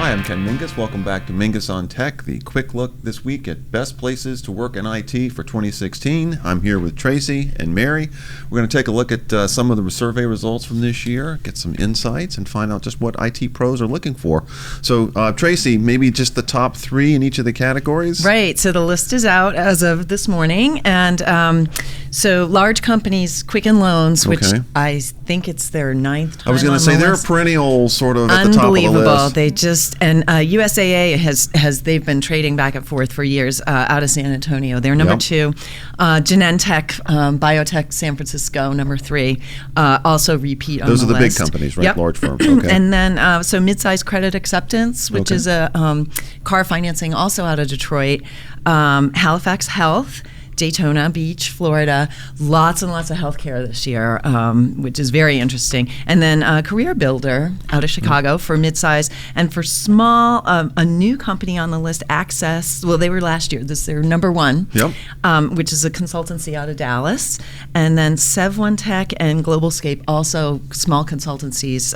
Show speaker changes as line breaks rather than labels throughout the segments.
Hi, I'm Ken Mingus. Welcome back to Mingus on Tech, the quick look this week at best places to work in IT for 2016. I'm here with Tracy and Mary. We're going to take a look at some of the survey results from this year, get some insights, and find out just what IT pros are looking for. So, Tracy, maybe just the top three in each of the categories?
Right. So the list is out as of this morning. And so large companies, Quicken Loans, which I think it's their ninth time.
I was going to say, they're a perennial sort of at the top of the list.
Unbelievable. They just, and USAA they've been trading back and forth for years out of San Antonio. They're number two. Genentech, Biotech, San Francisco, number three. Also repeat on the list.
Those are the big companies, right? Yep. Large firms. Okay.
And then, so mid-sized credit acceptance, which is a car financing also out of Detroit. Halifax Health, Daytona Beach, Florida. Lots and lots of healthcare this year, which is very interesting. And then Career Builder out of Chicago for midsize, and for small, a new company on the list, Access. Well, they were last year. This is their number one, which is a consultancy out of Dallas. And then Sev1 Tech and Globalscape, also small consultancies,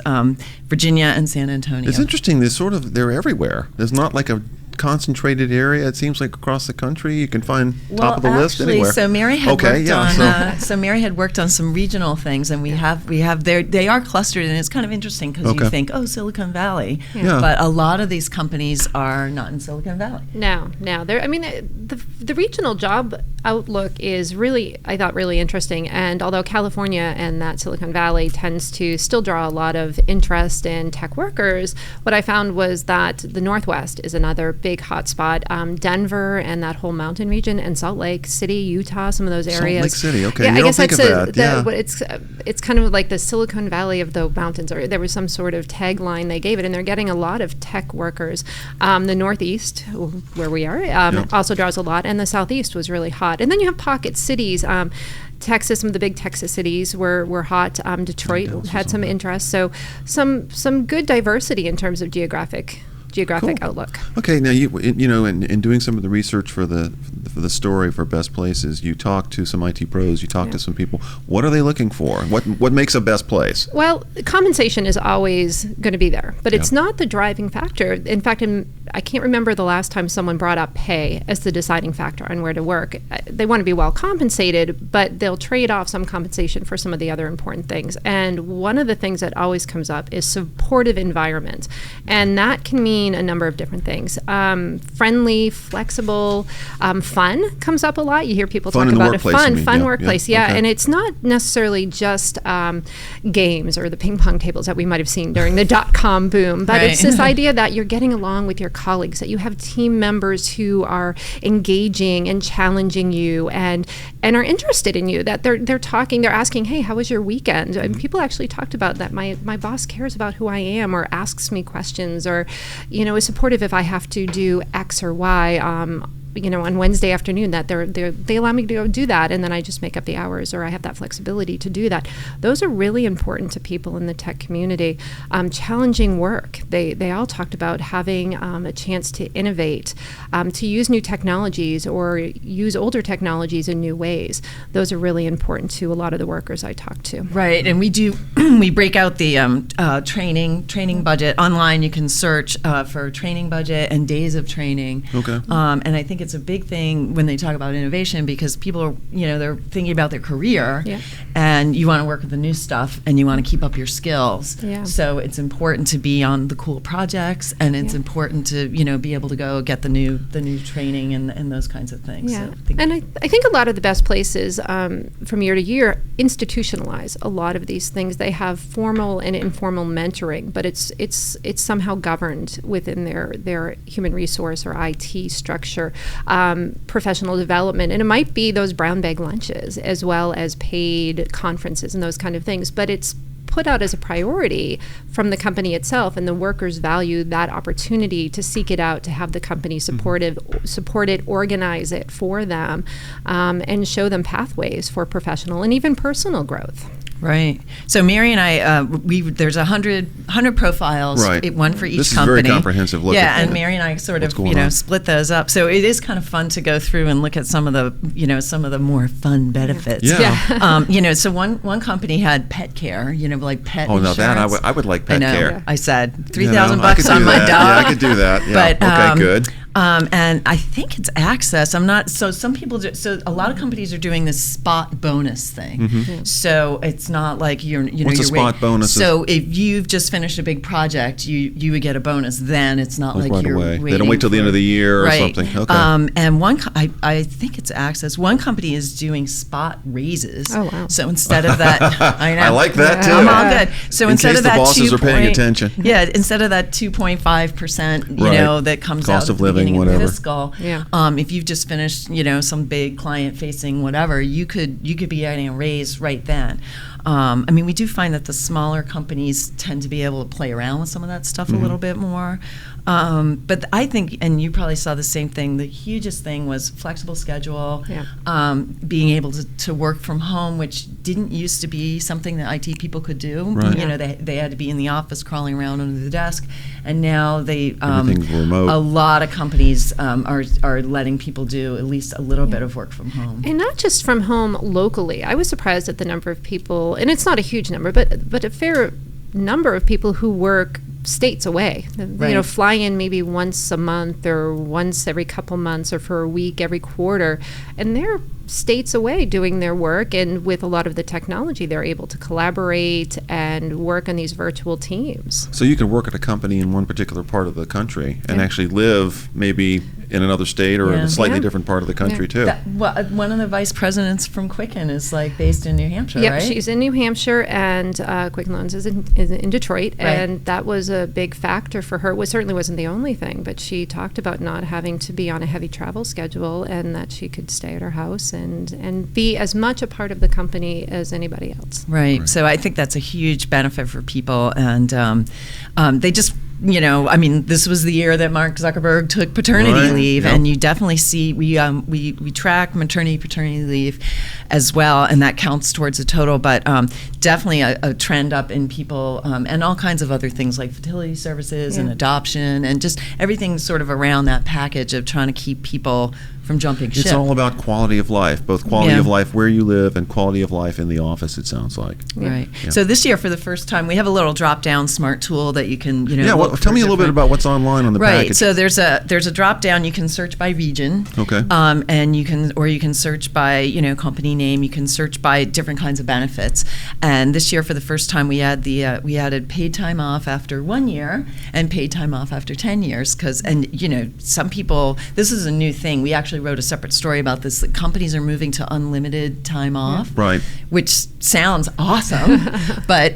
Virginia and San Antonio.
It's interesting. They're everywhere. There's not like a concentrated area. It seems like across the country you can find top of the list anywhere.
So Mary had Mary had worked on some regional things, and we have they are clustered, and it's kind of interesting because you think, Silicon Valley, but a lot of these companies are not in Silicon Valley.
No, the regional job outlook is really, I thought, really interesting. And although California and that Silicon Valley tends to still draw a lot of interest in tech workers, what I found was that the Northwest is another big hotspot. Denver and that whole mountain region, and Salt Lake City, Utah, some of those areas.
Salt Lake City, okay.
Yeah,
you
I guess
don't think of that.
It's kind of like the Silicon Valley of the mountains, or there was some sort of tagline they gave it, and they're getting a lot of tech workers. The Northeast, where we are, also draws a lot, and the Southeast was really hot. And then you have pocket cities. Texas, some of the big Texas cities were hot. Detroit had some interest. So some good diversity in terms of geographic outlook. Okay,
now in doing some of the research for the story for best places, you talk to some IT pros, you talk to some people. What are they looking for? What makes a best place?
Well, compensation is always going to be there, but it's not the driving factor. In fact, I can't remember the last time someone brought up pay as the deciding factor on where to work. They want to be well compensated, but they'll trade off some compensation for some of the other important things. And one of the things that always comes up is supportive environment, and that can mean a number of different things. Friendly, flexible, fun comes up a lot. You hear people talk about a fun workplace. And it's not necessarily just games or the ping pong tables that we might have seen during the .com boom, but it's this idea that you're getting along with your colleagues, that you have team members who are engaging and challenging you and are interested in you, that they're asking, hey, how was your weekend? And people actually talked about that. My boss cares about who I am, or asks me questions, or is supportive if I have to do X or Y on Wednesday afternoon, that they allow me to go do that, and then I just make up the hours, or I have that flexibility to do that. Those are really important to people in the tech community. Challenging work. They all talked about having a chance to innovate, to use new technologies or use older technologies in new ways. Those are really important to a lot of the workers I talk to.
Right, and we break out the training budget online. You can search for training budget and days of training.
Okay.
And I think it's a big thing when they talk about innovation, because people are, they're thinking about their career, and you want to work with the new stuff, and you want to keep up your skills. Yeah. So it's important to be on the cool projects, and it's important to be able to go get the new training and those kinds of things.
Yeah. So I think a lot of the best places from year to year institutionalize a lot of these things. They have formal and informal mentoring, but it's somehow governed within their human resource or IT structure. Professional development, and it might be those brown bag lunches as well as paid conferences and those kind of things, but it's put out as a priority from the company itself, and the workers value that opportunity to seek it out, to have the company support it, organize it for them, and show them pathways for professional and even personal growth.
Right. So Mary and I, there's 100 profiles,
Right.
one for each
This is
company.
very comprehensive look
Yeah,
at
and Mary and I sort
what's
of,
going on.
split those up. So it is kind of fun to go through and look at some of the more fun benefits.
Yeah.
So one company had pet care, like pet
Oh,
insurance.
now that I would like pet
I know.
care.
I said
You know,
$3,000
I could do
on my
that.
dog.
Yeah, I could do that. Yeah.
But,
Okay, good.
And I think it's Access. I'm not. So some people do. So a lot of companies are doing this spot bonus thing. So it's not like
What's a
you're
spot bonus?
So if you've just finished a big project, you would get a bonus. Then it's not like
right
you're
away.
waiting.
They don't wait till the end of the year or
right.
something. Okay.
And I think it's Access. One company is doing spot raises.
Oh, wow.
So instead of that, I know.
I like that too.
I'm all good. So
In
instead
case
of
the
that
bosses are paying attention.
Yeah, instead of that 2.5%,
Right.
that comes
Cost
out
of
at the
living,
beginning
whatever.
of fiscal.
Yeah.
If you've just finished, some big client-facing whatever, you could be getting a raise right then. We do find that the smaller companies tend to be able to play around with some of that stuff a little bit more. But I think, and you probably saw the same thing, the hugest thing was flexible schedule, being able to work from home, which didn't used to be something that IT people could do.
Right.
They had to be in the office crawling around under the desk, and now
Everything's remote.
a lot of companies are letting people do at least a little bit of work from home.
And not just from home locally. I was surprised at the number of people, and it's not a huge number, but a fair number of people who work states away.
Right.
Fly in maybe once a month or once every couple months or for a week every quarter, and they're states away doing their work, and with a lot of the technology they're able to collaborate and work on these virtual teams.
So you could work at a company in one particular part of the country and actually live maybe in another state or in
Yeah.
a slightly
Yeah.
different part of the country too.
One of the vice presidents from Quicken is based in New Hampshire,
Yep,
right?
she's in New Hampshire, and Quicken Loans is in Detroit,
Right.
and that was a big factor for her. It certainly wasn't the only thing, but she talked about not having to be on a heavy travel schedule, and that she could stay at her house and be as much a part of the company as anybody else.
Right. So I think that's a huge benefit for people, and they just. This was the year that Mark Zuckerberg took paternity
Right.
leave,
Yep.
and you definitely see we track maternity, paternity leave as well, and that counts towards the total. But definitely a trend up in people, and all kinds of other things like fertility services and
Yeah.
adoption, and just everything sort of around that package of trying to keep people from jumping ship.
It's all about quality of life, both quality
Yeah.
of life where you live and quality of life in the office, it sounds like.
Right.
Yeah.
So this year, for the first time, we have a little drop-down smart tool that you can,
Yeah,
look
tell
for
me a little bit
different-
about what's online on the
Right.
package.
So there's a drop-down. You can search by region.
Okay.
And you can search by company name. You can search by different kinds of benefits. And this year, for the first time, we added paid time off after 1 year and paid time off after 10 years. Some people, this is a new thing. We actually wrote a separate story about this. That companies are moving to unlimited time off.
Right.
Which sounds awesome, but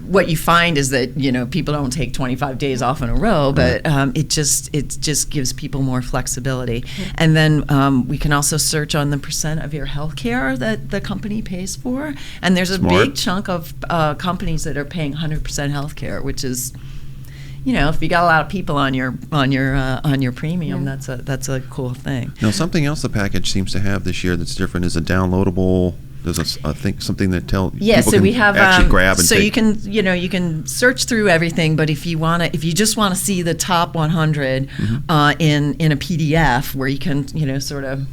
what you find is that people don't take 25 days off in a row, but it just gives people more flexibility. And then we can also search on the percent of your health care that the company pays for, and there's a
Smart.
big chunk of companies that are paying 100% health care, which is. If you got a lot of people on your premium, that's a cool thing.
Now, something else the package seems to have this year that's different is a downloadable. There's I think something that people
so
can
we have
actually grab and
so
take.
you can search through everything, but if you just want to see the top 100 in a PDF where you can sort of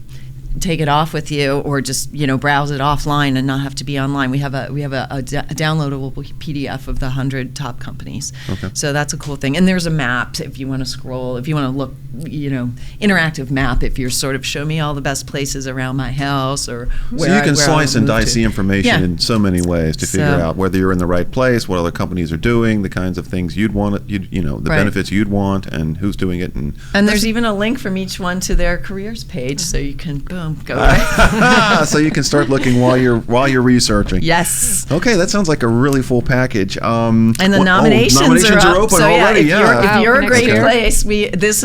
take it off with you, or just browse it offline and not have to be online. We have a downloadable PDF of the 100 top companies.
Okay.
So that's a cool thing. And there's a map if you want to scroll, if you want to look, interactive map. If you're sort of show me all the best places around my house, or where
So you can
where
slice
I'll
and
move
dice
to.
the information
Yeah.
in so many ways to figure
So-
out whether you're in the right place, what other companies are doing, the kinds of things you'd want, the
Right.
benefits you'd want, and who's doing it.
And there's even a link from each one to their careers page, so you can go right.
So you can start looking while you're researching.
Yes.
Okay, that sounds like a really full package.
And the
what-
nominations are up.
open
so
already.
if you're,
Yeah.
if you're
Wow,
a great
next year.
place, this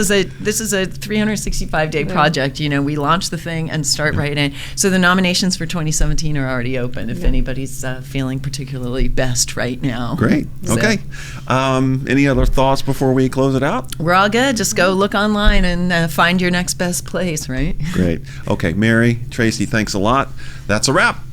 is a 365-day project. We launch the thing and start right in. So the nominations for 2017 are already open. If anybody's feeling particularly best right now.
Great.
So
Okay. Any other thoughts before we close it out?
we're all good. Just go look online and find your next best place. Right.
Great. Okay, Mary, Tracy, thanks a lot. That's a wrap.